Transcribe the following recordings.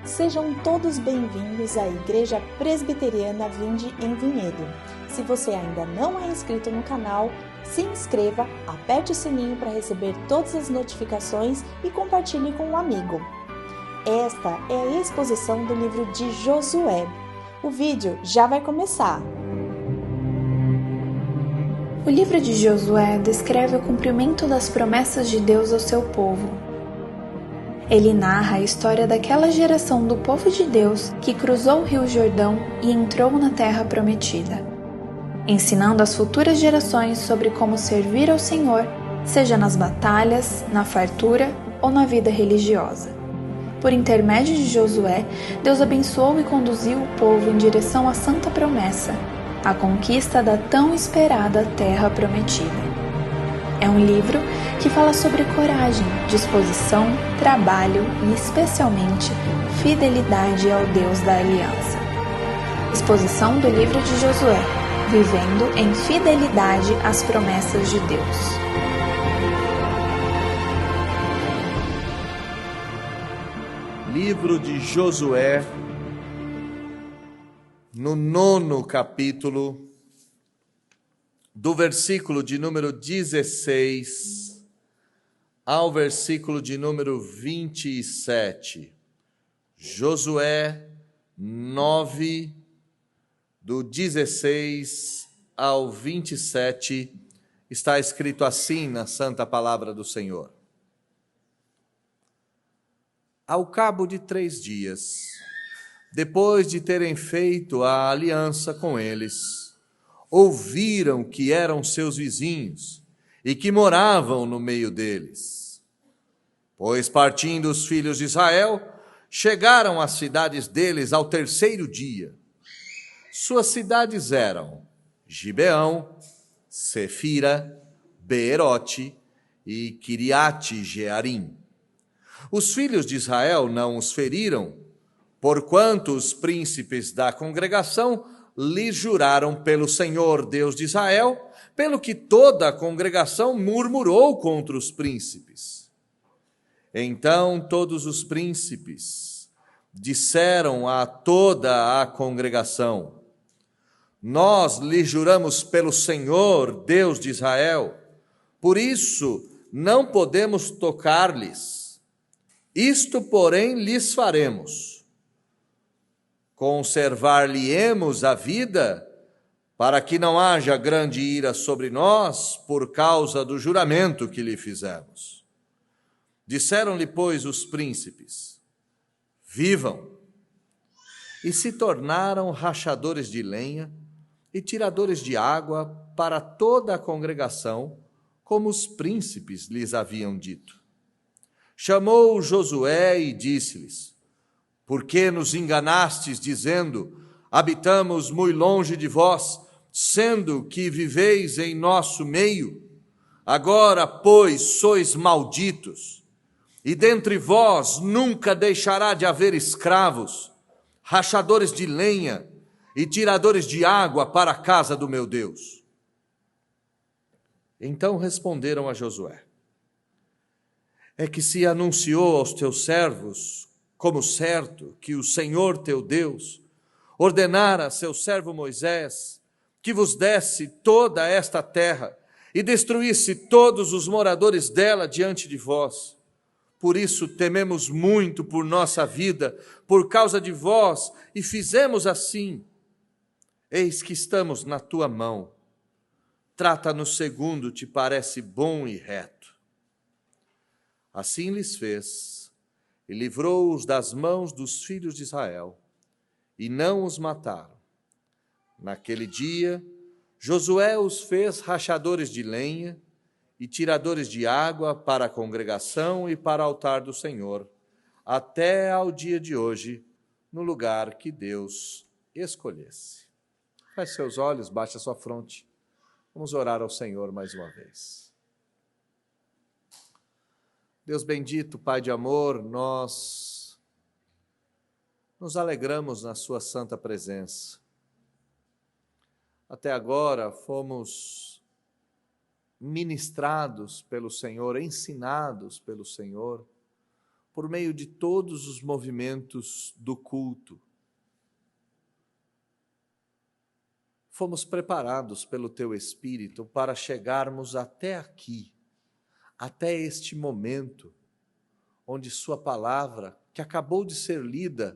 Sejam todos bem-vindos à Igreja Presbiteriana Vinde em Vinhedo. Se você ainda não é inscrito no canal, se inscreva, aperte o sininho para receber todas as notificações e compartilhe com um amigo. Esta é a exposição do livro de Josué. O vídeo já vai começar. O livro de Josué descreve o cumprimento das promessas de Deus ao seu povo. Ele narra a história daquela geração do povo de Deus que cruzou o Rio Jordão e entrou na Terra Prometida, ensinando as futuras gerações sobre como servir ao Senhor, seja nas batalhas, na fartura ou na vida religiosa. Por intermédio de Josué, Deus abençoou e conduziu o povo em direção à Santa Promessa, a conquista da tão esperada Terra Prometida. É um livro que fala sobre coragem, disposição, trabalho e, especialmente, fidelidade ao Deus da Aliança. Exposição do livro de Josué, vivendo em fidelidade às promessas de Deus. Livro de Josué, no 9º capítulo, do versículo de número 16 ao versículo de número 27. Josué 9, do 16 ao 27, está escrito assim na Santa Palavra do Senhor. Ao cabo de 3 dias, depois de terem feito a aliança com eles, ouviram que eram seus vizinhos e que moravam no meio deles. Pois partindo os filhos de Israel, chegaram às cidades deles ao 3º dia. Suas cidades eram Gibeão, Sefira, Beerote e Quiriate Jearim. Os filhos de Israel não os feriram, porquanto os príncipes da congregação lhes juraram pelo Senhor Deus de Israel, pelo que toda a congregação murmurou contra os príncipes. Então todos os príncipes disseram a toda a congregação: nós lhes juramos pelo Senhor Deus de Israel, por isso não podemos tocar-lhes. Isto, porém, lhes faremos: conservar-lhe-emos a vida, para que não haja grande ira sobre nós por causa do juramento que lhe fizemos. Disseram-lhe, pois, os príncipes: vivam! E se tornaram rachadores de lenha e tiradores de água para toda a congregação, como os príncipes lhes haviam dito. Chamou Josué e disse-lhes: por que nos enganastes, dizendo: habitamos muito longe de vós, sendo que viveis em nosso meio? Agora, pois, sois malditos, e dentre vós nunca deixará de haver escravos, rachadores de lenha e tiradores de água para a casa do meu Deus. Então responderam a Josué: é que se anunciou aos teus servos, como certo, que o Senhor teu Deus ordenara a seu servo Moisés que vos desse toda esta terra e destruísse todos os moradores dela diante de vós. Por isso tememos muito por nossa vida, por causa de vós, e fizemos assim. Eis que estamos na tua mão. Trata-nos segundo te parece bom e reto. Assim lhes fez, e livrou-os das mãos dos filhos de Israel, e não os mataram. Naquele dia, Josué os fez rachadores de lenha e tiradores de água para a congregação e para o altar do Senhor, até ao dia de hoje, no lugar que Deus escolhesse. Feche seus olhos, baixe a sua fronte. Vamos orar ao Senhor mais uma vez. Deus bendito, Pai de amor, nós nos alegramos na sua santa presença. Até agora fomos ministrados pelo Senhor, ensinados pelo Senhor, por meio de todos os movimentos do culto. Fomos preparados pelo Teu Espírito para chegarmos até aqui, até este momento, onde Sua palavra, que acabou de ser lida,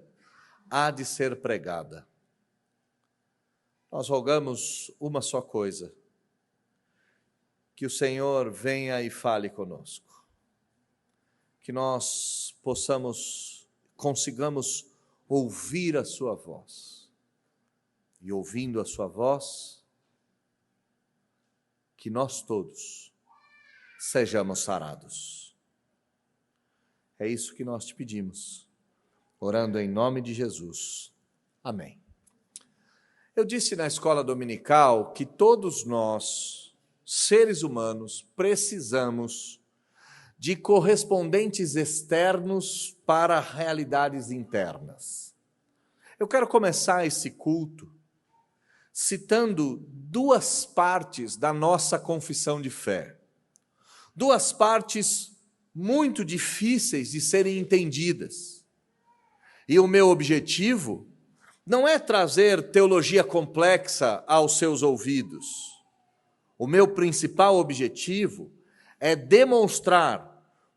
há de ser pregada. Nós rogamos uma só coisa: que o Senhor venha e fale conosco, que nós consigamos ouvir a sua voz, e ouvindo a sua voz, que nós todos sejamos sarados. É isso que nós te pedimos, orando em nome de Jesus. Amém. Eu disse na escola dominical que todos nós, seres humanos, precisamos de correspondentes externos para realidades internas. Eu quero começar esse culto citando duas partes da nossa confissão de fé. Duas partes muito difíceis de serem entendidas. E o meu objetivo não é trazer teologia complexa aos seus ouvidos. O meu principal objetivo é demonstrar,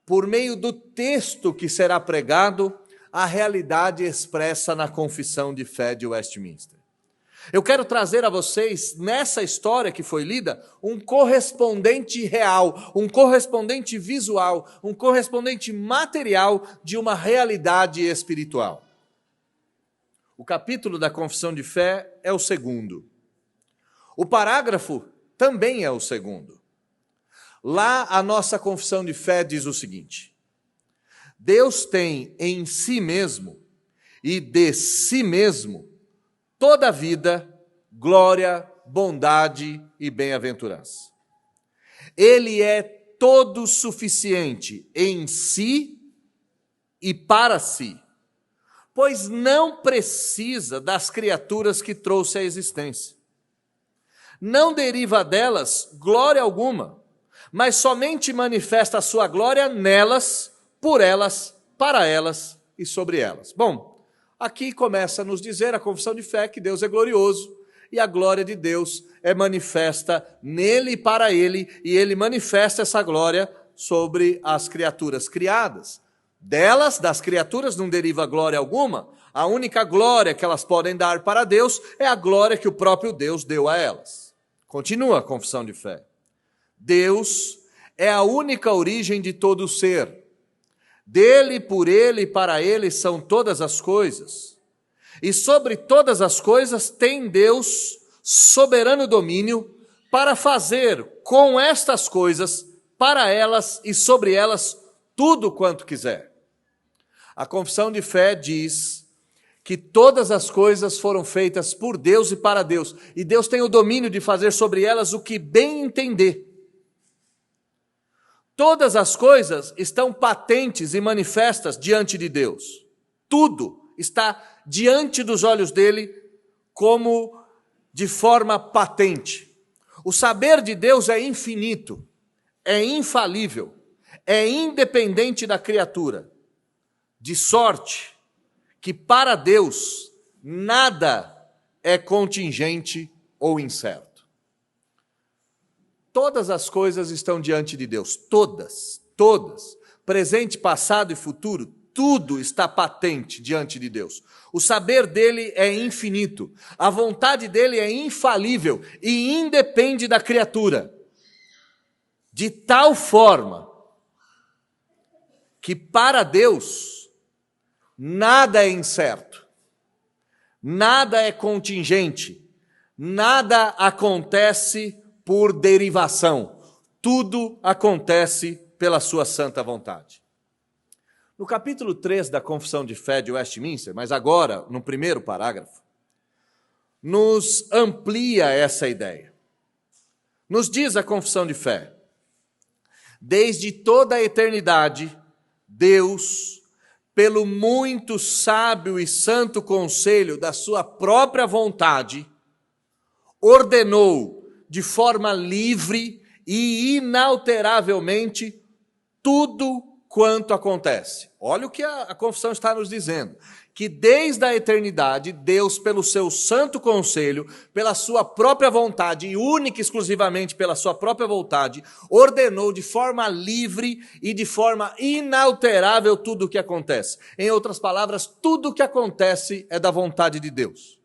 por meio do texto que será pregado, a realidade expressa na confissão de fé de Westminster. Eu quero trazer a vocês, nessa história que foi lida, um correspondente real, um correspondente visual, um correspondente material de uma realidade espiritual. O capítulo da confissão de fé é o segundo. O parágrafo também é o segundo. Lá a nossa confissão de fé diz o seguinte: Deus tem em si mesmo e de si mesmo toda a vida, glória, bondade e bem-aventurança. Ele é todo suficiente em si e para si, pois não precisa das criaturas que trouxe à existência. Não deriva delas glória alguma, mas somente manifesta a sua glória nelas, por elas, para elas e sobre elas. Bom, aqui começa a nos dizer a confissão de fé que Deus é glorioso e a glória de Deus é manifesta nele e para ele, e ele manifesta essa glória sobre as criaturas criadas. Delas, das criaturas, não deriva glória alguma. A única glória que elas podem dar para Deus é a glória que o próprio Deus deu a elas. Continua a confissão de fé. Deus é a única origem de todo ser. Dele, por ele e para ele são todas as coisas. E sobre todas as coisas tem Deus soberano domínio para fazer com estas coisas, para elas e sobre elas, tudo quanto quiser. A confissão de fé diz que todas as coisas foram feitas por Deus e para Deus, e Deus tem o domínio de fazer sobre elas o que bem entender. Todas as coisas estão patentes e manifestas diante de Deus. Tudo está diante dos olhos dele como de forma patente. O saber de Deus é infinito, é infalível, é independente da criatura, de sorte que para Deus nada é contingente ou incerto. Todas as coisas estão diante de Deus, todas, presente, passado e futuro, tudo está patente diante de Deus. O saber dele é infinito, a vontade dele é infalível e independe da criatura, de tal forma que para Deus nada é incerto, nada é contingente, nada acontece por derivação. Tudo acontece pela sua santa vontade. No capítulo 3 da Confissão de Fé de Westminster, mas agora no primeiro parágrafo, nos amplia essa ideia. Nos diz a Confissão de Fé: desde toda a eternidade, Deus, pelo muito sábio e santo conselho da sua própria vontade, ordenou de forma livre e inalteravelmente tudo quanto acontece. Olha o que a confissão está nos dizendo. Que desde a eternidade, Deus, pelo seu santo conselho, pela sua própria vontade, e única e exclusivamente pela sua própria vontade, ordenou de forma livre e de forma inalterável tudo o que acontece. Em outras palavras, tudo o que acontece é da vontade de Deus.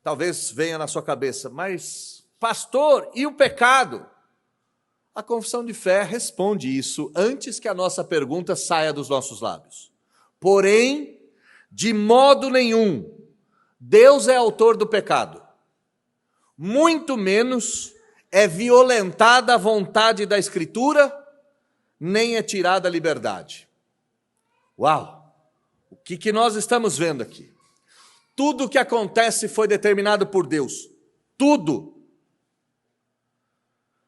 Talvez venha na sua cabeça, mas pastor, e o pecado? A confissão de fé responde isso antes que a nossa pergunta saia dos nossos lábios. Porém, de modo nenhum, Deus é autor do pecado. Muito menos é violentada a vontade da Escritura, nem é tirada a liberdade. Uau! O que nós estamos vendo aqui? Tudo o que acontece foi determinado por Deus. Tudo.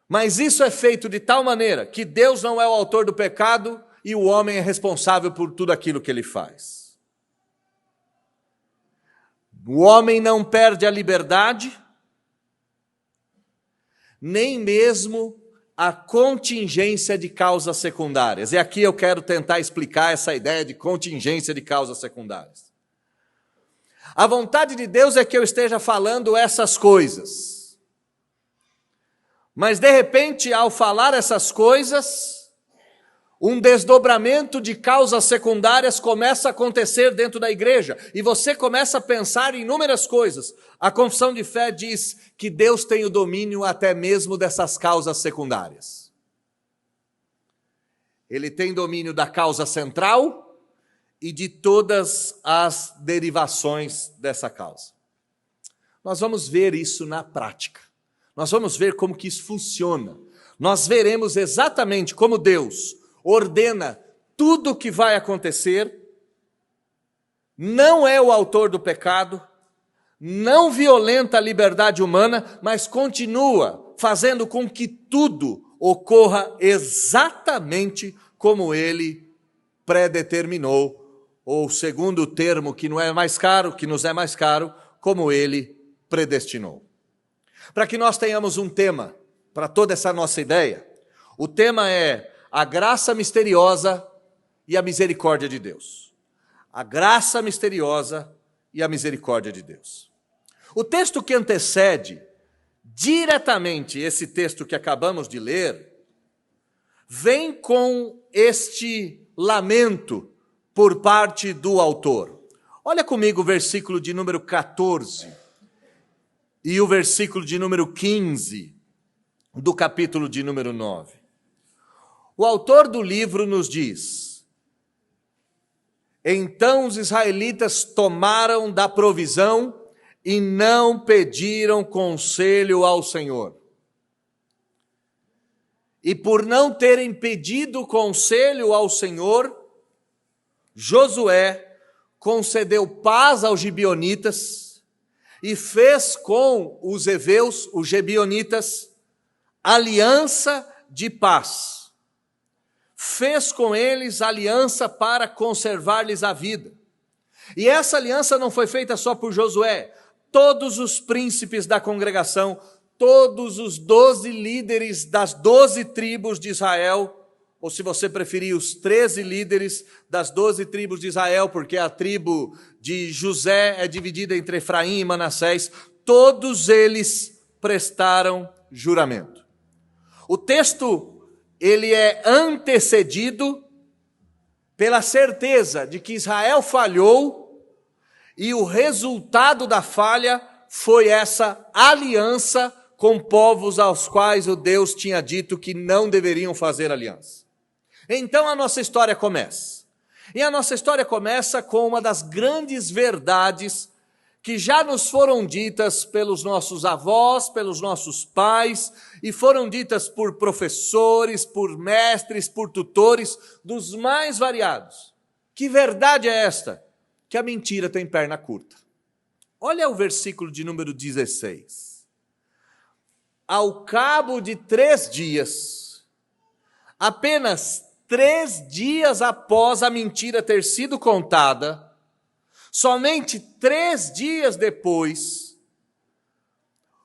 Mas isso é feito de tal maneira que Deus não é o autor do pecado e o homem é responsável por tudo aquilo que ele faz. O homem não perde a liberdade, nem mesmo a contingência de causas secundárias. E aqui eu quero tentar explicar essa ideia de contingência de causas secundárias. A vontade de Deus é que eu esteja falando essas coisas. Mas, de repente, ao falar essas coisas, um desdobramento de causas secundárias começa a acontecer dentro da igreja. E você começa a pensar em inúmeras coisas. A confissão de fé diz que Deus tem o domínio até mesmo dessas causas secundárias. Ele tem domínio da causa central e de todas as derivações dessa causa. Nós vamos ver isso na prática. Nós vamos ver como que isso funciona. Nós veremos exatamente como Deus ordena tudo o que vai acontecer, não é o autor do pecado, não violenta a liberdade humana, mas continua fazendo com que tudo ocorra exatamente como ele predeterminou, ou segundo o termo que não é mais caro, que nos é mais caro, como ele predestinou. Para que nós tenhamos um tema para toda essa nossa ideia, o tema é a graça misteriosa e a misericórdia de Deus. A graça misteriosa e a misericórdia de Deus. O texto que antecede diretamente esse texto que acabamos de ler, vem com este lamento por parte do autor. Olha comigo o versículo de número 14. E o versículo de número 15 do capítulo de número 9. O autor do livro nos diz: então os israelitas tomaram da provisão e não pediram conselho ao Senhor. E por não terem pedido conselho ao Senhor, Josué concedeu paz aos gibeonitas e fez com os heveus, os gibeonitas, aliança de paz. Fez com eles aliança para conservar-lhes a vida. E essa aliança não foi feita só por Josué. Todos os príncipes da congregação, todos os 12 líderes das 12 tribos de Israel, ou se você preferir, os 13 líderes das 12 tribos de Israel, porque a tribo de José é dividida entre Efraim e Manassés, todos eles prestaram juramento. O texto, ele é antecedido pela certeza de que Israel falhou e o resultado da falha foi essa aliança com povos aos quais o Deus tinha dito que não deveriam fazer aliança. Então a nossa história começa. E a nossa história começa com uma das grandes verdades que já nos foram ditas pelos nossos avós, pelos nossos pais, e foram ditas por professores, por mestres, por tutores, dos mais variados. Que verdade é esta? Que a mentira tem perna curta. Olha o versículo de número 16. Ao cabo de 3 dias, apenas 3 dias após a mentira ter sido contada, somente 3 dias depois,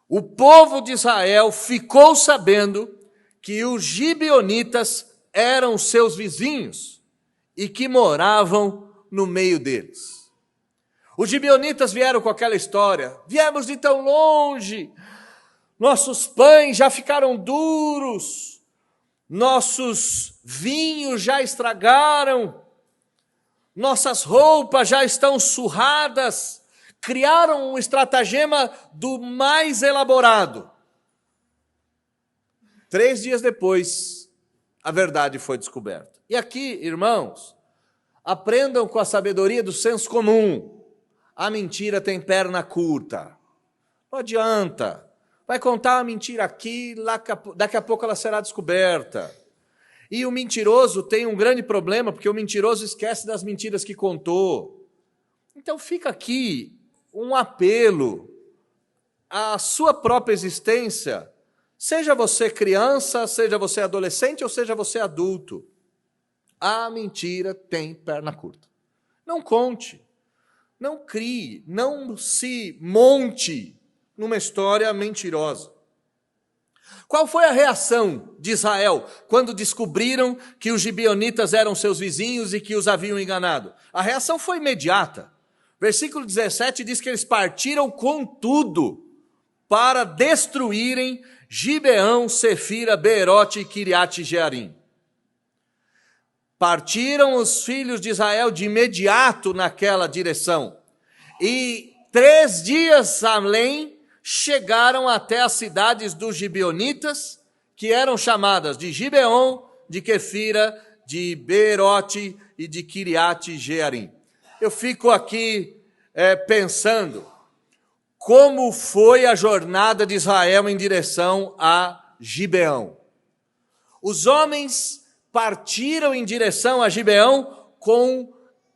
o povo de Israel ficou sabendo que os gibeonitas eram seus vizinhos e que moravam no meio deles. Os gibeonitas vieram com aquela história: viemos de tão longe, nossos pães já ficaram duros, nossos vinhos já estragaram, nossas roupas já estão surradas. Criaram um estratagema do mais elaborado. 3 dias depois, a verdade foi descoberta. E aqui, irmãos, aprendam com a sabedoria do senso comum. A mentira tem perna curta. Não adianta. Vai contar a mentira aqui, daqui a pouco ela será descoberta. E o mentiroso tem um grande problema, porque o mentiroso esquece das mentiras que contou. Então fica aqui um apelo à sua própria existência, seja você criança, seja você adolescente ou seja você adulto. A mentira tem perna curta. Não conte, não crie, não se monte numa história mentirosa. Qual foi a reação de Israel quando descobriram que os gibeonitas eram seus vizinhos e que os haviam enganado? A reação foi imediata. Versículo 17 diz que eles partiram com tudo para destruírem Gibeão, Sefira, Beerote e Kiriate Jearim. Partiram os filhos de Israel de imediato naquela direção. E 3 dias além, chegaram até as cidades dos gibeonitas, que eram chamadas de Gibeon, de Quefira, de Beerote e de Kiriate Jearim. Eu fico aqui pensando como foi a jornada de Israel em direção a Gibeão. Os homens partiram em direção a Gibeão com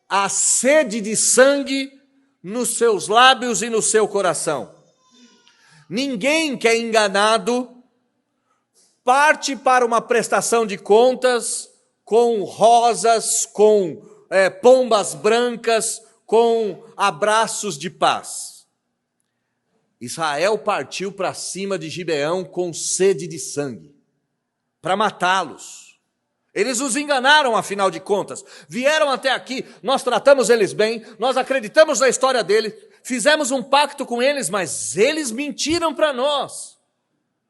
a sede de sangue nos seus lábios e no seu coração. Ninguém que é enganado parte para uma prestação de contas com rosas, com pombas brancas, com abraços de paz. Israel partiu para cima de Gibeão com sede de sangue, para matá-los. Eles os enganaram, afinal de contas. Vieram até aqui, nós tratamos eles bem, nós acreditamos na história deles, fizemos um pacto com eles, mas eles mentiram para nós.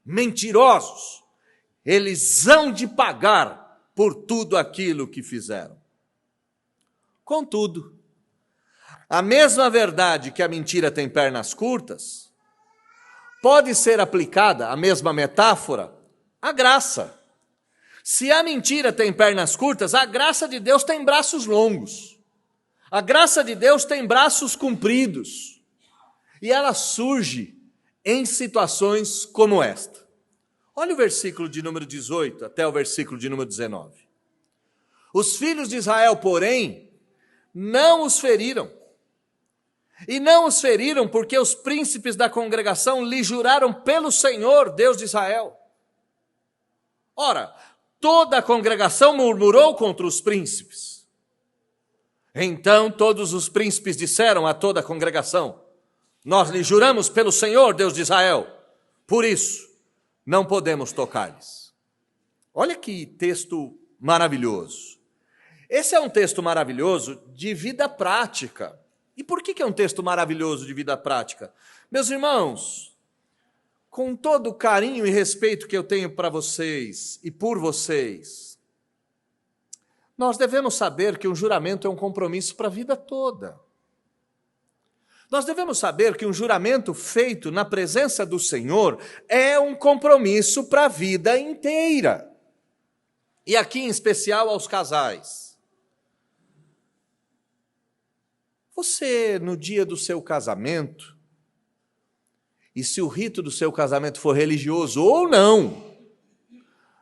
Mentirosos. Eles hão de pagar por tudo aquilo que fizeram. Contudo, a mesma verdade que a mentira tem pernas curtas, pode ser aplicada, a mesma metáfora, à graça. Se a mentira tem pernas curtas, a graça de Deus tem braços longos. A graça de Deus tem braços compridos. E ela surge em situações como esta. Olha o versículo de número 18 até o versículo de número 19. Os filhos de Israel, porém, não os feriram. E não os feriram porque os príncipes da congregação lhe juraram pelo Senhor, Deus de Israel. Ora, toda a congregação murmurou contra os príncipes. Então todos os príncipes disseram a toda a congregação: nós lhe juramos pelo Senhor, Deus de Israel, por isso não podemos tocar-lhes. Olha que texto maravilhoso. Esse é um texto maravilhoso de vida prática. E por que é um texto maravilhoso de vida prática? Meus irmãos, com todo o carinho e respeito que eu tenho para vocês e por vocês, nós devemos saber que um juramento é um compromisso para a vida toda. Nós devemos saber que um juramento feito na presença do Senhor é um compromisso para a vida inteira. E aqui em especial aos casais. Você, no dia do seu casamento, e se o rito do seu casamento for religioso ou não,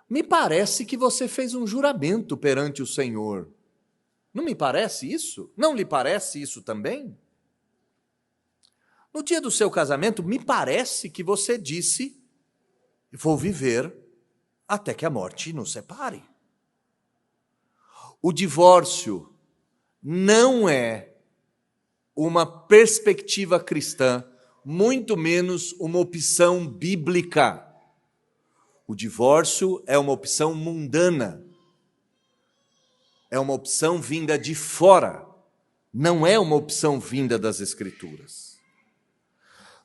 me parece que você fez um juramento perante o Senhor. Não me parece isso? Não lhe parece isso também? No dia do seu casamento, me parece que você disse: vou viver até que a morte nos separe. O divórcio não é uma perspectiva cristã, muito menos uma opção bíblica. O divórcio é uma opção mundana. é uma opção vinda de fora, não é uma opção vinda das Escrituras.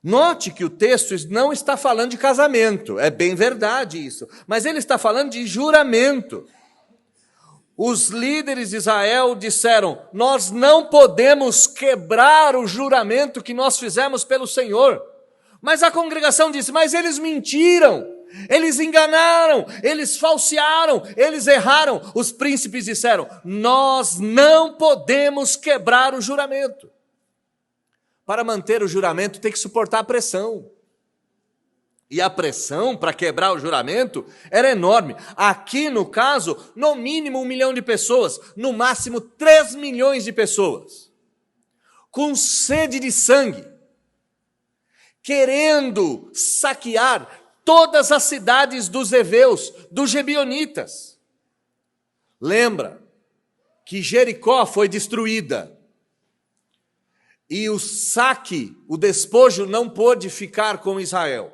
Note que o texto não está falando de casamento, é bem verdade isso, mas ele está falando de juramento. Os líderes de Israel disseram: nós não podemos quebrar o juramento que nós fizemos pelo Senhor. Mas a congregação disse: mas eles mentiram, eles enganaram, eles falsearam, eles erraram. Os príncipes disseram: nós não podemos quebrar o juramento. Para manter o juramento tem que suportar a pressão. E a pressão para quebrar o juramento era enorme. Aqui no caso, no mínimo 1 milhão de pessoas, no máximo 3 milhões de pessoas, com sede de sangue, querendo saquear todas as cidades dos heveus, dos gebionitas. Lembra que Jericó foi destruída. E o saque, o despojo não pôde ficar com Israel.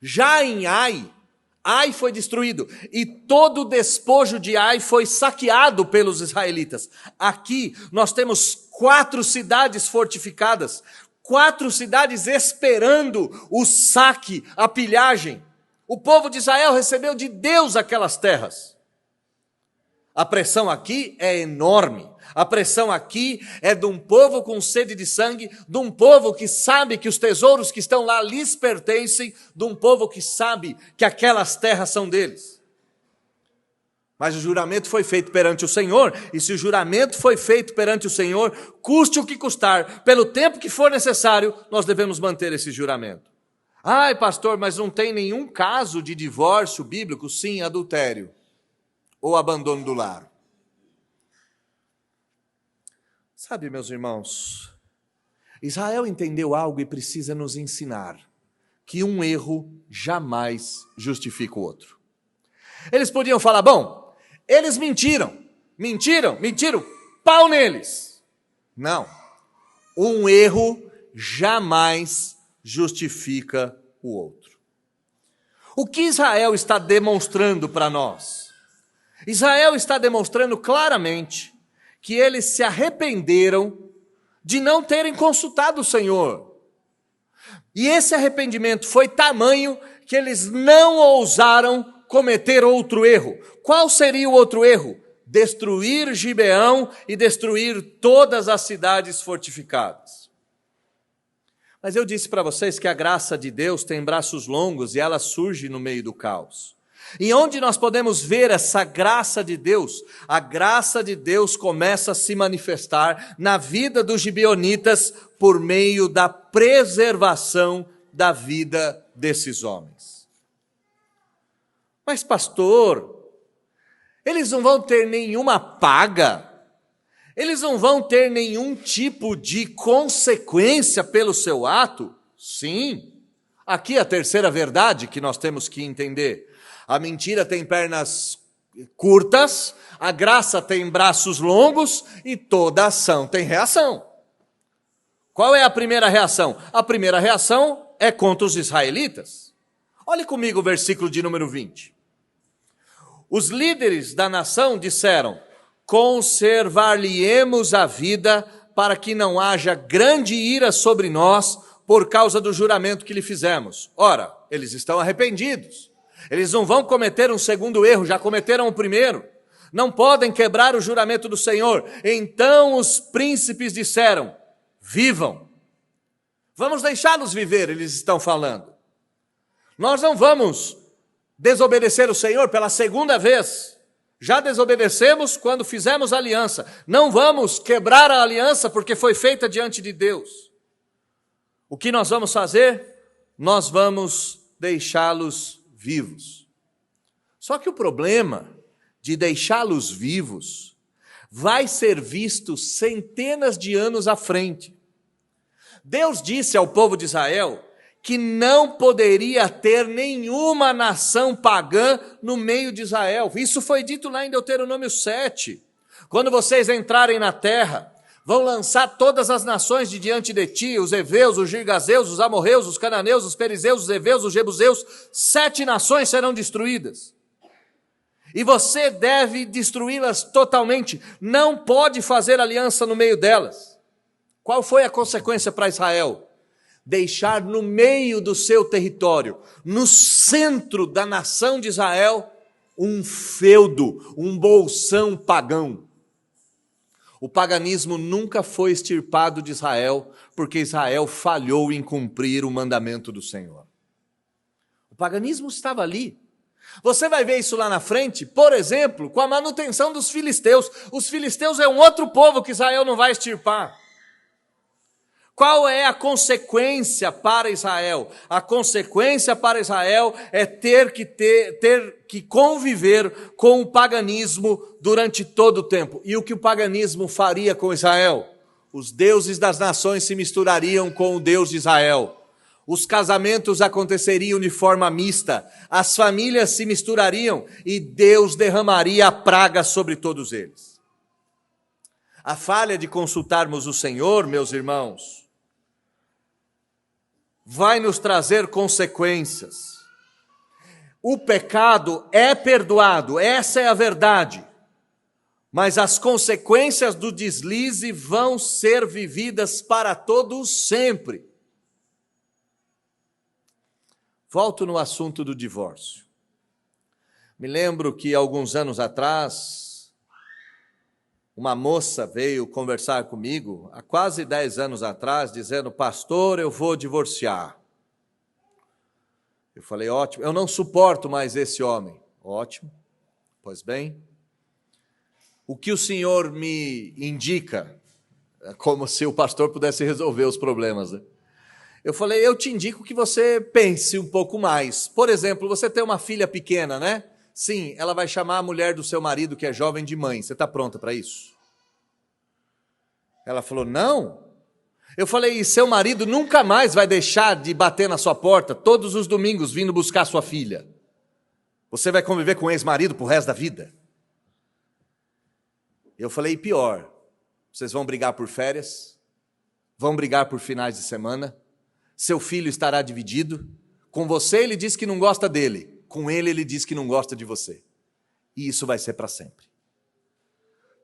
Já em Ai foi destruído e todo o despojo de Ai foi saqueado pelos israelitas. Aqui nós temos 4 cidades fortificadas, 4 cidades esperando o saque, a pilhagem. O povo de Israel recebeu de Deus aquelas terras. A pressão aqui é enorme. A pressão aqui é de um povo com sede de sangue, de um povo que sabe que os tesouros que estão lá lhes pertencem, de um povo que sabe que aquelas terras são deles. Mas o juramento foi feito perante o Senhor, e se o juramento foi feito perante o Senhor, custe o que custar, pelo tempo que for necessário, nós devemos manter esse juramento. Ai, pastor, mas não tem nenhum caso de divórcio bíblico? Sim, adultério ou abandono do lar. Sabe, meus irmãos, Israel entendeu algo e precisa nos ensinar que um erro jamais justifica o outro. Eles podiam falar: bom, eles mentiram, pau neles. Não, um erro jamais justifica o outro. O que Israel está demonstrando para nós? Israel está demonstrando claramente que eles se arrependeram de não terem consultado o Senhor. E esse arrependimento foi tamanho que eles não ousaram cometer outro erro. Qual seria o outro erro? Destruir Gibeão e destruir todas as cidades fortificadas. Mas eu disse para vocês que a graça de Deus tem braços longos e ela surge no meio do caos. E onde nós podemos ver essa graça de Deus? A graça de Deus começa a se manifestar na vida dos gibeonitas por meio da preservação da vida desses homens. Mas pastor, eles não vão ter nenhuma paga, eles não vão ter nenhum tipo de consequência pelo seu ato? Sim, aqui é a terceira verdade que nós temos que entender. A mentira tem pernas curtas, a graça tem braços longos e toda ação tem reação. Qual é a primeira reação? A primeira reação é contra os israelitas. Olhe comigo o versículo de número 20. Os líderes da nação disseram: conservar-lhe-emos a vida para que não haja grande ira sobre nós por causa do juramento que lhe fizemos. Ora, eles estão arrependidos. Eles não vão cometer um segundo erro, já cometeram o primeiro. Não podem quebrar o juramento do Senhor. Então os príncipes disseram: vivam. Vamos deixá-los viver, eles estão falando. Nós não vamos desobedecer o Senhor pela segunda vez. Já desobedecemos quando fizemos aliança. Não vamos quebrar a aliança porque foi feita diante de Deus. O que nós vamos fazer? Nós vamos deixá-los vivos. Só que o problema de deixá-los vivos vai ser visto centenas de anos à frente. Deus disse ao povo de Israel que não poderia ter nenhuma nação pagã no meio de Israel. Isso foi dito lá em Deuteronômio 7. Quando vocês entrarem na terra, vão lançar todas as nações de diante de ti, os heveus, os girgazeus, os amorreus, os cananeus, os perizeus, os heveus, os jebuseus, 7 nações serão destruídas. E você deve destruí-las totalmente. Não pode fazer aliança no meio delas. Qual foi a consequência para Israel? Deixar no meio do seu território, no centro da nação de Israel, um feudo, um bolsão pagão. O paganismo nunca foi extirpado de Israel, porque Israel falhou em cumprir o mandamento do Senhor. O paganismo estava ali. Você vai ver isso lá na frente, por exemplo, com a manutenção dos filisteus. Os filisteus é um outro povo que Israel não vai extirpar. Qual é a consequência para Israel? A consequência para Israel é ter que conviver com o paganismo durante todo o tempo. E o que o paganismo faria com Israel? Os deuses das nações se misturariam com o Deus de Israel. Os casamentos aconteceriam de forma mista, as famílias se misturariam e Deus derramaria a praga sobre todos eles. A falha de consultarmos o Senhor, meus irmãos, vai nos trazer consequências. O pecado é perdoado, essa é a verdade, mas as consequências do deslize vão ser vividas para todos sempre. Volto no assunto do divórcio. Me lembro que alguns anos atrás, uma moça veio conversar comigo, há quase 10 anos atrás, dizendo: pastor, eu vou divorciar. Eu falei: ótimo, eu não suporto mais esse homem. Ótimo, pois bem, o que o senhor me indica? É como se o pastor pudesse resolver os problemas, né? Eu falei: eu te indico que você pense um pouco mais. Por exemplo, você tem uma filha pequena, né? Sim, ela vai chamar a mulher do seu marido, que é jovem, de mãe. Você está pronta para isso? Ela falou: não. Eu falei: e seu marido nunca mais vai deixar de bater na sua porta todos os domingos vindo buscar sua filha? Você vai conviver com o ex-marido pro resto da vida? Eu falei: e pior, vocês vão brigar por férias, vão brigar por finais de semana, seu filho estará dividido, com você ele diz que não gosta dele, com ele diz que não gosta de você. E isso vai ser para sempre.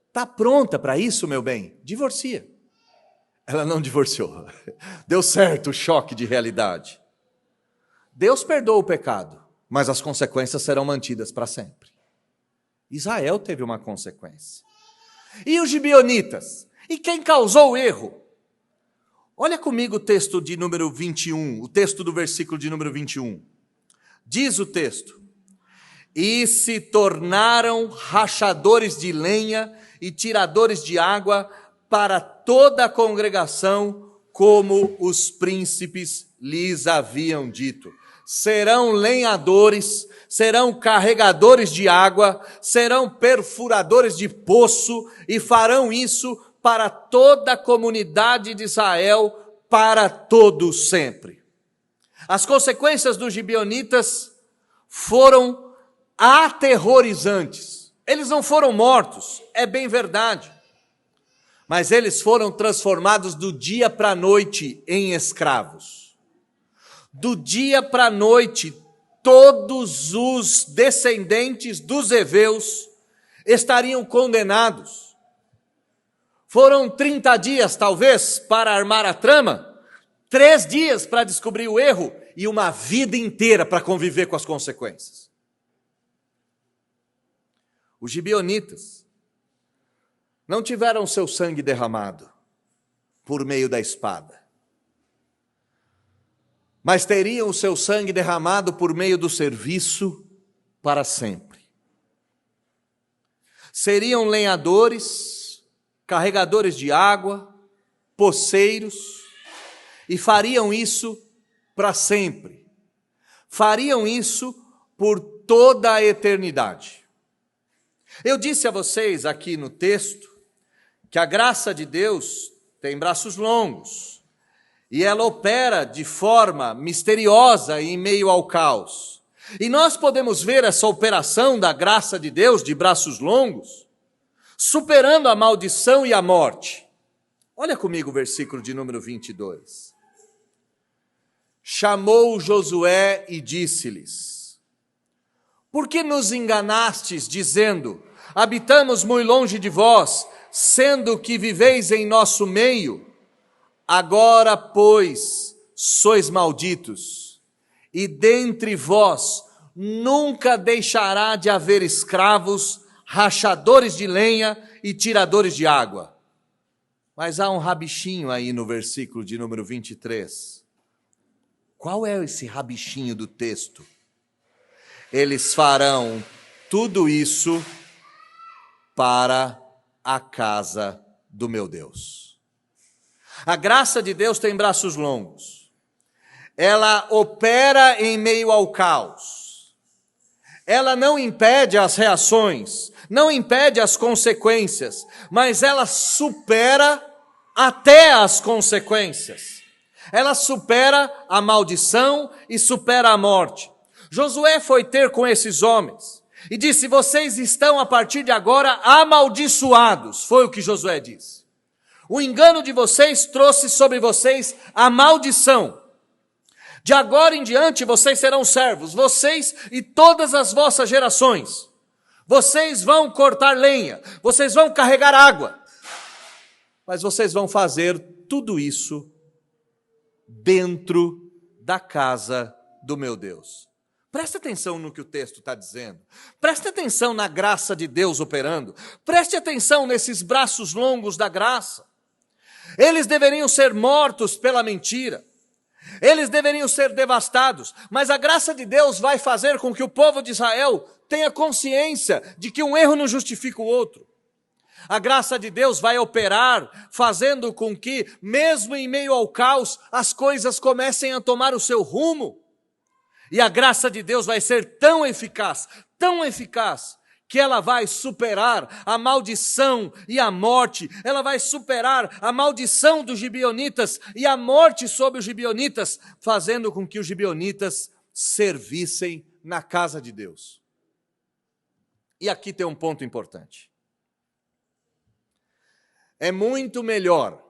Está pronta para isso, meu bem? Divorcia. Ela não divorciou. Deu certo o choque de realidade. Deus perdoa o pecado, mas as consequências serão mantidas para sempre. Israel teve uma consequência. E os gibeonitas? E quem causou o erro? Olha comigo o texto de número 21, o texto do versículo de número 21. Diz o texto: e se tornaram rachadores de lenha e tiradores de água para toda a congregação, como os príncipes lhes haviam dito. Serão lenhadores, serão carregadores de água, serão perfuradores de poço, e farão isso para toda a comunidade de Israel, para todo sempre. As consequências dos gibeonitas foram aterrorizantes. Eles não foram mortos, é bem verdade, mas eles foram transformados do dia para a noite em escravos. Do dia para a noite, todos os descendentes dos heveus estariam condenados. Foram 30 dias, talvez, para armar a trama, 3 dias para descobrir o erro e uma vida inteira para conviver com as consequências. Os gibeonitas não tiveram seu sangue derramado por meio da espada, mas teriam o seu sangue derramado por meio do serviço para sempre. Seriam lenhadores, carregadores de água, poceiros, e fariam isso para sempre. Fariam isso por toda a eternidade. Eu disse a vocês aqui no texto que a graça de Deus tem braços longos e ela opera de forma misteriosa em meio ao caos. E nós podemos ver essa operação da graça de Deus de braços longos superando a maldição e a morte. Olha comigo o versículo de número 22. Chamou Josué e disse-lhes: Por que nos enganastes, dizendo, habitamos muito longe de vós, sendo que viveis em nosso meio? Agora, pois, sois malditos, e dentre vós nunca deixará de haver escravos, rachadores de lenha e tiradores de água. Mas há um rabichinho aí no versículo de número 23. Qual é esse rabichinho do texto? Eles farão tudo isso para a casa do meu Deus. A graça de Deus tem braços longos. Ela opera em meio ao caos. Ela não impede as reações, não impede as consequências, mas ela supera até as consequências. Ela supera a maldição e supera a morte. Josué foi ter com esses homens e disse, vocês estão a partir de agora amaldiçoados. Foi o que Josué disse. O engano de vocês trouxe sobre vocês a maldição. De agora em diante vocês serão servos, vocês e todas as vossas gerações. Vocês vão cortar lenha, vocês vão carregar água. Mas vocês vão fazer tudo isso dentro da casa do meu Deus. Preste atenção no que o texto está dizendo. Preste atenção na graça de Deus operando. Preste atenção nesses braços longos da graça. Eles deveriam ser mortos pela mentira. Eles deveriam ser devastados. Mas a graça de Deus vai fazer com que o povo de Israel tenha consciência de que um erro não justifica o outro. A graça de Deus vai operar, fazendo com que, mesmo em meio ao caos, as coisas comecem a tomar o seu rumo. E a graça de Deus vai ser tão eficaz, que ela vai superar a maldição e a morte. Ela vai superar a maldição dos gibeonitas e a morte sobre os gibeonitas, fazendo com que os gibeonitas servissem na casa de Deus. E aqui tem um ponto importante. É muito melhor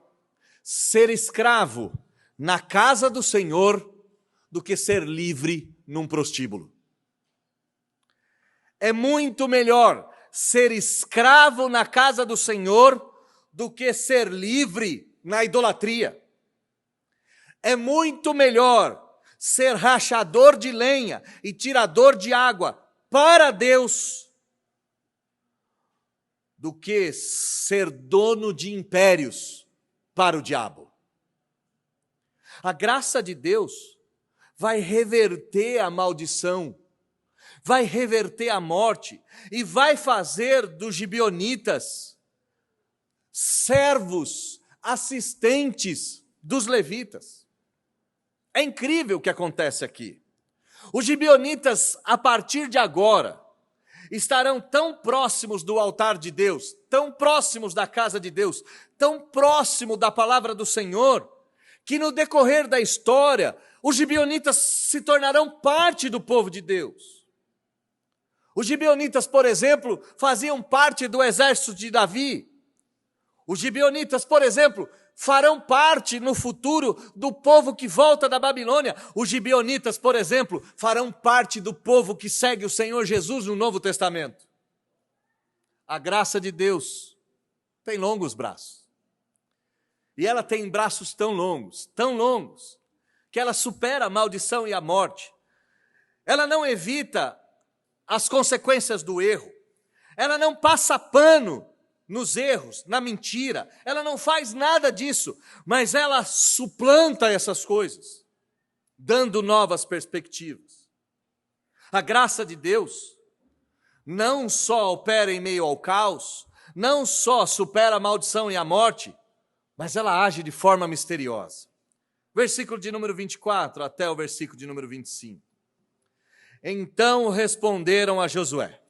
ser escravo na casa do Senhor do que ser livre num prostíbulo. É muito melhor ser escravo na casa do Senhor do que ser livre na idolatria. É muito melhor ser rachador de lenha e tirador de água para Deus do que ser dono de impérios para o diabo. A graça de Deus vai reverter a maldição, vai reverter a morte e vai fazer dos gibeonitas servos, assistentes dos levitas. É incrível o que acontece aqui. Os gibeonitas, a partir de agora, estarão tão próximos do altar de Deus, tão próximos da casa de Deus, tão próximo da palavra do Senhor, que no decorrer da história, os gibeonitas se tornarão parte do povo de Deus. Os gibeonitas, por exemplo, faziam parte do exército de Davi. Os gibeonitas, por exemplo, farão parte no futuro do povo que volta da Babilônia. Os gibeonitas, por exemplo, farão parte do povo que segue o Senhor Jesus no Novo Testamento. A graça de Deus tem longos braços. E ela tem braços tão longos, que ela supera a maldição e a morte. Ela não evita as consequências do erro. Ela não passa pano nos erros, na mentira. Ela não faz nada disso, mas ela suplanta essas coisas, dando novas perspectivas. A graça de Deus não só opera em meio ao caos, não só supera a maldição e a morte, mas ela age de forma misteriosa. Versículo de número 24 até o versículo de número 25. Então responderam a Josué: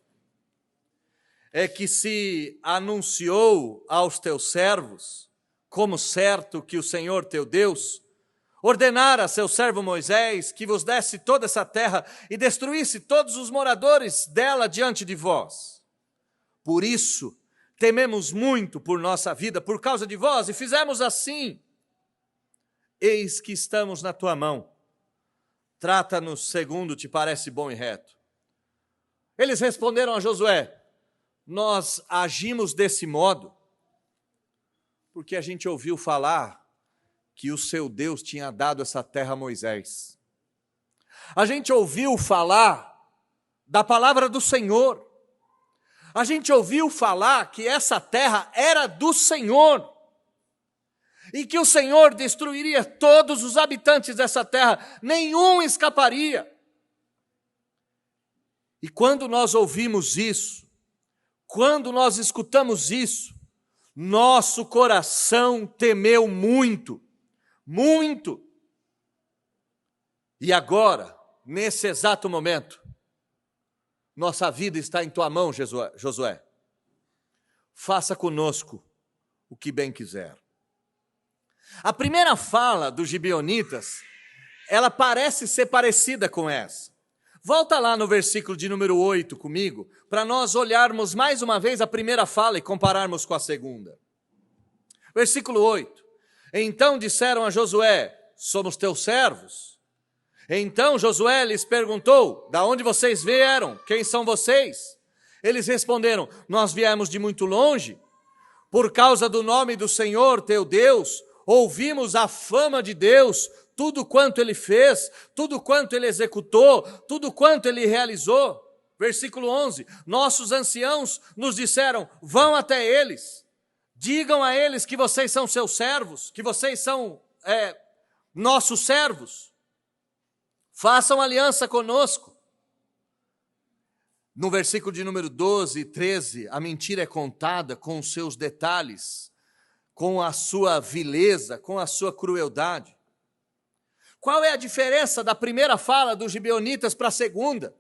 é que se anunciou aos teus servos, como certo que o Senhor teu Deus ordenara a seu servo Moisés que vos desse toda essa terra e destruísse todos os moradores dela diante de vós. Por isso tememos muito por nossa vida, por causa de vós, e fizemos assim. Eis que estamos na tua mão. Trata-nos segundo te parece bom e reto. Eles responderam a Josué: nós agimos desse modo porque a gente ouviu falar que o seu Deus tinha dado essa terra a Moisés. A gente ouviu falar da palavra do Senhor. A gente ouviu falar que essa terra era do Senhor e que o Senhor destruiria todos os habitantes dessa terra, nenhum escaparia. E quando nós ouvimos isso, quando nós escutamos isso, nosso coração temeu muito, muito. E agora, nesse exato momento, nossa vida está em tua mão, Josué. Faça conosco o que bem quiser. A primeira fala dos gibeonitas, ela parece ser parecida com essa. Volta lá no versículo de número 8 comigo, para nós olharmos mais uma vez a primeira fala e compararmos com a segunda. Versículo 8. Então disseram a Josué: somos teus servos. Então Josué lhes perguntou: da onde vocês vieram? Quem são vocês? Eles responderam: nós viemos de muito longe. Por causa do nome do Senhor teu Deus, ouvimos a fama de Deus, tudo quanto ele fez, tudo quanto ele executou, tudo quanto ele realizou. Versículo 11, nossos anciãos nos disseram: vão até eles, digam a eles que vocês são seus servos, que vocês são nossos servos, façam aliança conosco. No versículo de número 12 e 13, a mentira é contada com os seus detalhes, com a sua vileza, com a sua crueldade. Qual é a diferença da primeira fala dos gibeonitas para a segunda?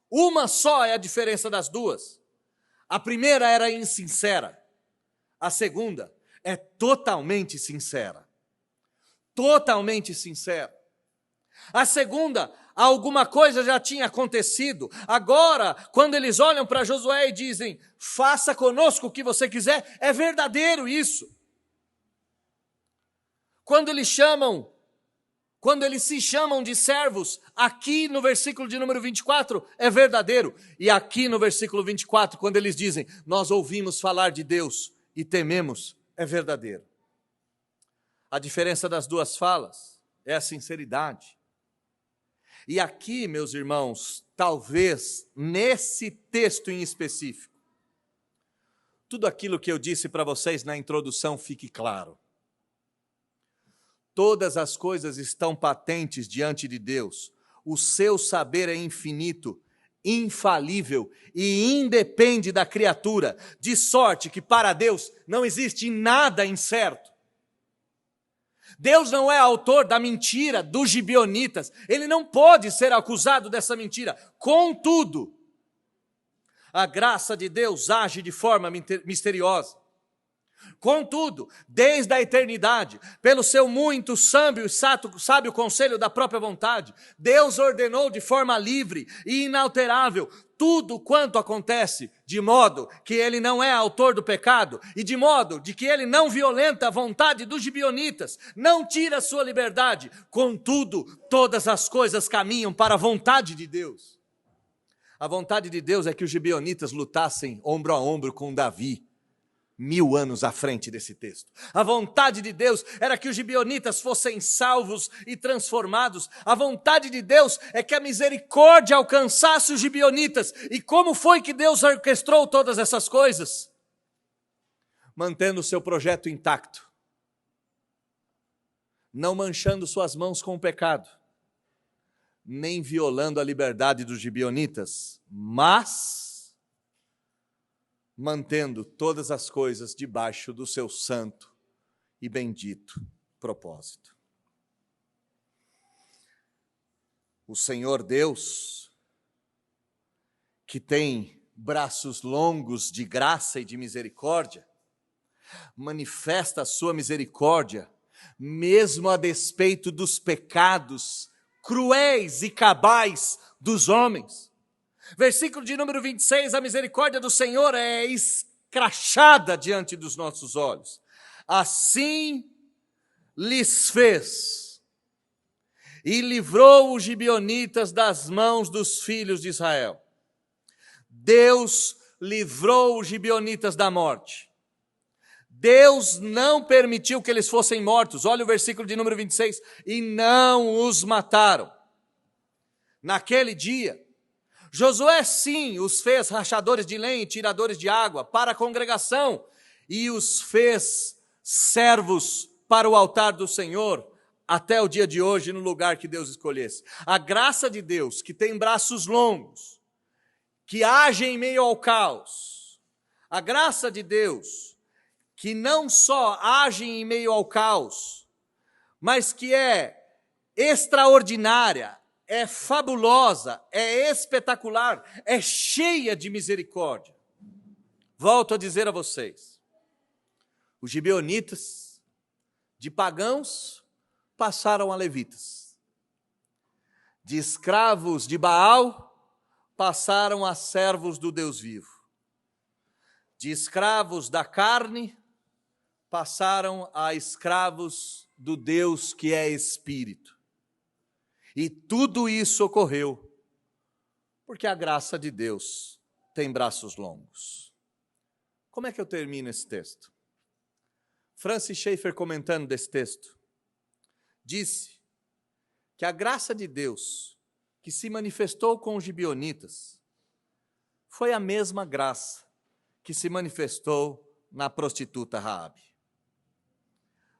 Uma só é a diferença das duas. A primeira era insincera. A segunda é totalmente sincera. Totalmente sincera. A segunda, alguma coisa já tinha acontecido. Agora, quando eles olham para Josué e dizem: faça conosco o que você quiser, é verdadeiro isso. Quando eles se chamam de servos, aqui no versículo de número 24, é verdadeiro. E aqui no versículo 24, quando eles dizem: nós ouvimos falar de Deus e tememos, é verdadeiro. A diferença das duas falas é a sinceridade. E aqui, meus irmãos, talvez nesse texto em específico, tudo aquilo que eu disse para vocês na introdução fique claro. Todas as coisas estão patentes diante de Deus. O seu saber é infinito, infalível e independe da criatura, de sorte que para Deus não existe nada incerto. Deus não é autor da mentira dos gibeonitas, ele não pode ser acusado dessa mentira. Contudo, a graça de Deus age de forma misteriosa. Contudo, desde a eternidade, pelo seu muito sábio conselho da própria vontade, Deus ordenou de forma livre e inalterável tudo quanto acontece, de modo que ele não é autor do pecado e de modo de que ele não violenta a vontade dos gibeonitas, não tira a sua liberdade. Contudo, todas as coisas caminham para a vontade de Deus. A vontade de Deus é que os gibeonitas lutassem ombro a ombro com Davi, 1000 anos à frente desse texto. A vontade de Deus era que os gibeonitas fossem salvos e transformados. A vontade de Deus é que a misericórdia alcançasse os gibeonitas. E como foi que Deus orquestrou todas essas coisas? Mantendo o seu projeto intacto, não manchando suas mãos com o pecado, nem violando a liberdade dos gibeonitas, mas mantendo todas as coisas debaixo do seu santo e bendito propósito. O Senhor Deus, que tem braços longos de graça e de misericórdia, manifesta a sua misericórdia, mesmo a despeito dos pecados cruéis e cabais dos homens. Versículo de número 26, a misericórdia do Senhor é escrachada diante dos nossos olhos. Assim lhes fez e livrou os gibeonitas das mãos dos filhos de Israel. Deus livrou os gibeonitas da morte. Deus não permitiu que eles fossem mortos. Olha o versículo de número 26. E não os mataram. Naquele dia, Josué sim os fez rachadores de lenha e tiradores de água para a congregação e os fez servos para o altar do Senhor até o dia de hoje no lugar que Deus escolhesse. A graça de Deus, que tem braços longos, que age em meio ao caos. A graça de Deus, que não só age em meio ao caos, mas que é extraordinária, é fabulosa, é espetacular, é cheia de misericórdia. Volto a dizer a vocês, os gibeonitas, de pagãos, passaram a levitas. De escravos de Baal, passaram a servos do Deus vivo. De escravos da carne, passaram a escravos do Deus que é Espírito. E tudo isso ocorreu porque a graça de Deus tem braços longos. Como é que eu termino esse texto? Francis Schaeffer, comentando desse texto, disse que a graça de Deus que se manifestou com os gibeonitas foi a mesma graça que se manifestou na prostituta Raabe.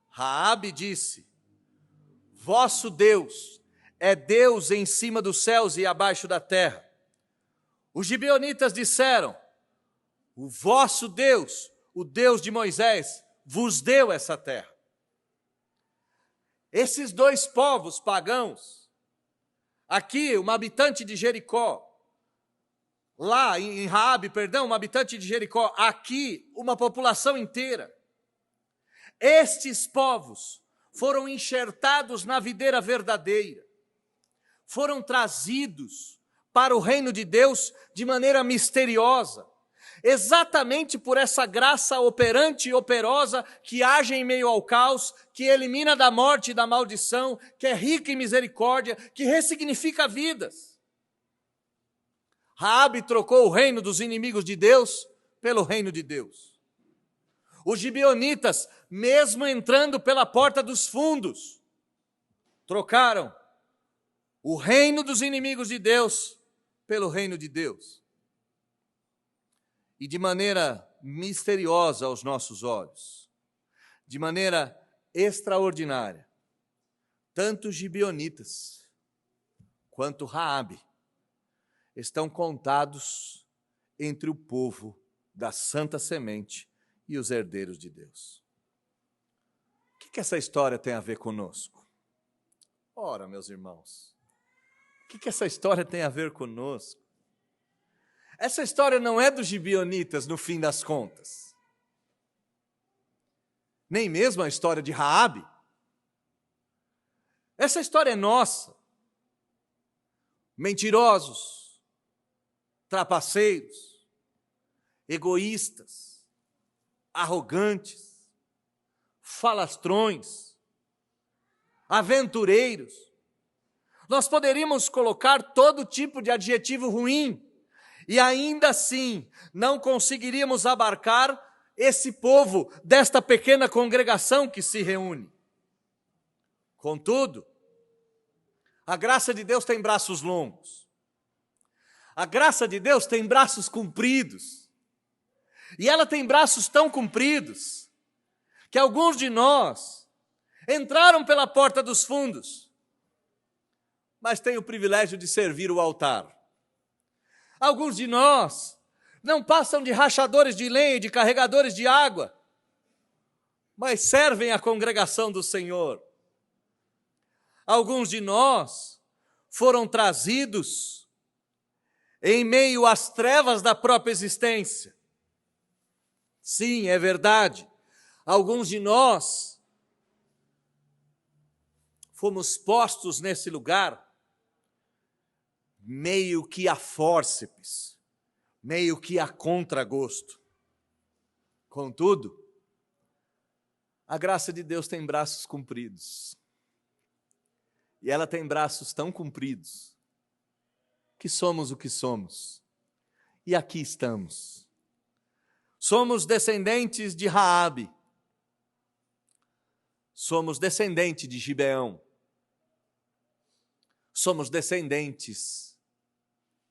Raabe disse: vosso Deus é Deus em cima dos céus e abaixo da terra. Os gibeonitas disseram: o vosso Deus, o Deus de Moisés, vos deu essa terra. Esses dois povos pagãos, aqui uma habitante de Jericó, lá em Raabe, uma habitante de Jericó, aqui uma população inteira. Estes povos foram enxertados na videira verdadeira, foram trazidos para o reino de Deus de maneira misteriosa, exatamente por essa graça operante e operosa que age em meio ao caos, que elimina da morte e da maldição, que é rica em misericórdia, que ressignifica vidas. Raabe trocou o reino dos inimigos de Deus pelo reino de Deus. Os gibeonitas, mesmo entrando pela porta dos fundos, trocaram o reino dos inimigos de Deus pelo reino de Deus. E de maneira misteriosa aos nossos olhos, de maneira extraordinária, tanto os gibeonitas quanto Raabe estão contados entre o povo da santa semente e os herdeiros de Deus. O que essa história tem a ver conosco? Ora, meus irmãos, o que essa história tem a ver conosco? Essa história não é dos gibeonitas, no fim das contas. Nem mesmo a história de Raabe. Essa história é nossa. Mentirosos, trapaceiros, egoístas, arrogantes, falastrões, aventureiros. Nós poderíamos colocar todo tipo de adjetivo ruim, e ainda assim não conseguiríamos abarcar esse povo desta pequena congregação que se reúne. Contudo, a graça de Deus tem braços longos. A graça de Deus tem braços compridos. E ela tem braços tão compridos que alguns de nós entraram pela porta dos fundos, mas têm o privilégio de servir o altar. Alguns de nós não passam de rachadores de lenha e de carregadores de água, mas servem a congregação do Senhor. Alguns de nós foram trazidos em meio às trevas da própria existência. Sim, é verdade. Alguns de nós fomos postos nesse lugar meio que a fórceps, meio que a contragosto. Contudo, a graça de Deus tem braços compridos. E ela tem braços tão compridos que somos o que somos. e aqui estamos. Somos descendentes de Raabe. Somos descendentes de Gibeão. Somos descendentes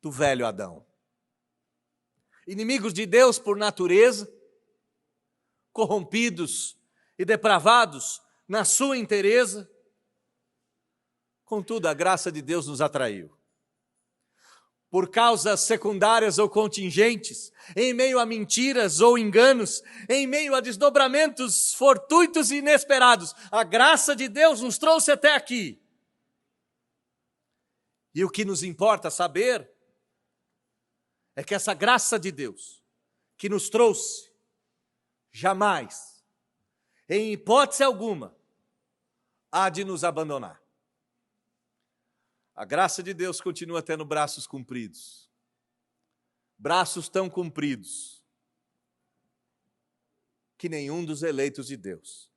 do velho Adão. Inimigos de Deus por natureza, corrompidos e depravados na sua inteireza. Contudo, a graça de Deus nos atraiu. Por causas secundárias ou contingentes, em meio a mentiras ou enganos, em meio a desdobramentos fortuitos e inesperados, a graça de Deus nos trouxe até aqui. E o que nos importa saber é que essa graça de Deus que nos trouxe, jamais, em hipótese alguma, há de nos abandonar. A graça de Deus continua tendo braços compridos. Braços tão compridos que nenhum dos eleitos de Deus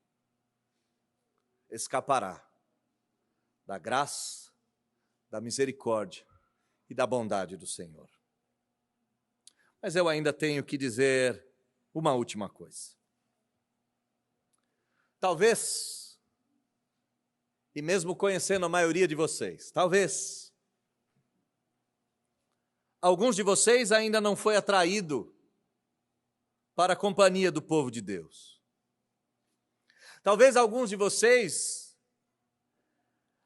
escapará da graça, da misericórdia e da bondade do Senhor. Mas eu ainda tenho que dizer uma última coisa. Talvez, e mesmo conhecendo a maioria de vocês, talvez alguns de vocês ainda não foi atraído para a companhia do povo de Deus. Talvez alguns de vocês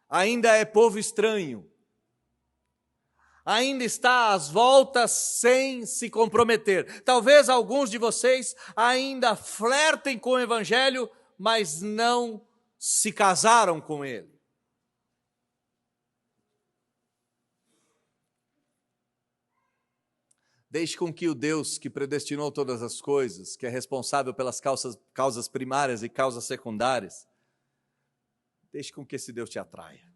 ainda é povo estranho, ainda está às voltas sem se comprometer. Talvez alguns de vocês ainda flertem com o Evangelho, mas não se casaram com ele. Deixe com que o Deus que predestinou todas as coisas, que é responsável pelas causas primárias e causas secundárias, deixe com que esse Deus te atraia.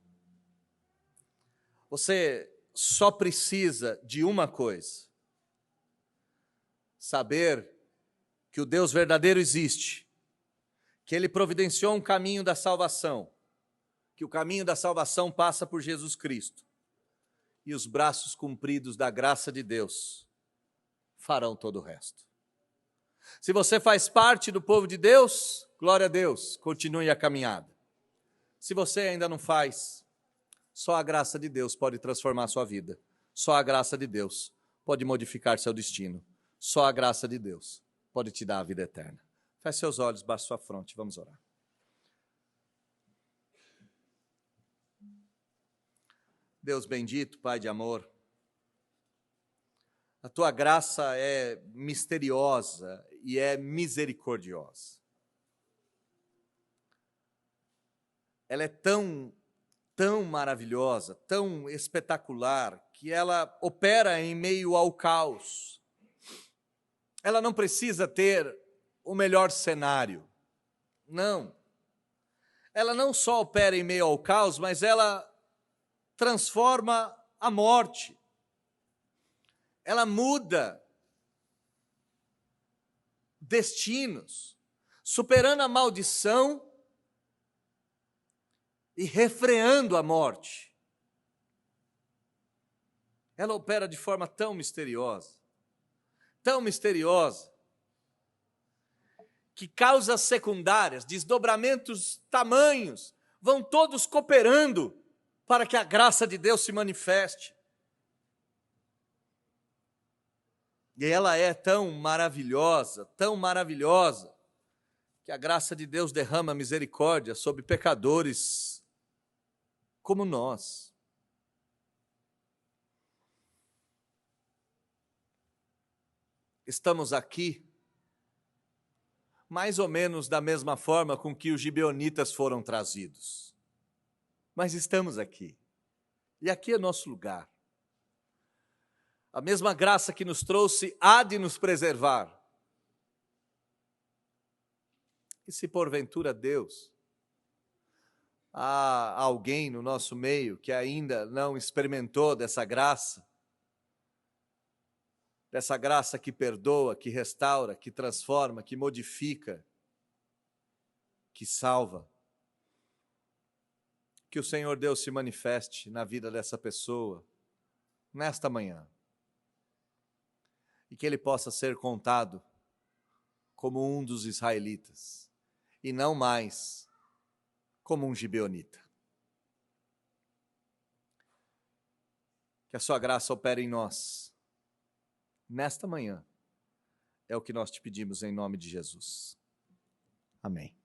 Você só precisa de uma coisa: saber que o Deus verdadeiro existe, que Ele providenciou um caminho da salvação, que o caminho da salvação passa por Jesus Cristo, e os braços compridos da graça de Deus farão todo o resto. Se você faz parte do povo de Deus, glória a Deus, continue a caminhada. Se você ainda não faz, só a graça de Deus pode transformar a sua vida. Só a graça de Deus pode modificar seu destino. Só a graça de Deus pode te dar a vida eterna. Feche seus olhos, baixe sua fronte, vamos orar. Deus bendito, Pai de amor, a Tua graça é misteriosa e é misericordiosa. Ela é tão maravilhosa, tão espetacular, que ela opera em meio ao caos. Ela não precisa ter o melhor cenário. Não. Ela não só opera em meio ao caos, mas ela transforma a morte. Ela muda destinos, superando a maldição e refreando a morte. Ela opera de forma tão misteriosa, que causas secundárias, desdobramentos tamanhos, vão todos cooperando para que a graça de Deus se manifeste. E ela é tão maravilhosa, que a graça de Deus derrama misericórdia sobre pecadores como nós. Estamos aqui mais ou menos da mesma forma com que os gibeonitas foram trazidos. Mas estamos aqui. E aqui é nosso lugar. A mesma graça que nos trouxe há de nos preservar. E se porventura Deus, há alguém no nosso meio que ainda não experimentou dessa graça que perdoa, que restaura, que transforma, que modifica, que salva, que o Senhor Deus se manifeste na vida dessa pessoa nesta manhã. e que ele possa ser contado como um dos israelitas e não mais como um gibeonita. Que a sua graça opere em nós nesta manhã. É o que nós te pedimos em nome de Jesus. Amém.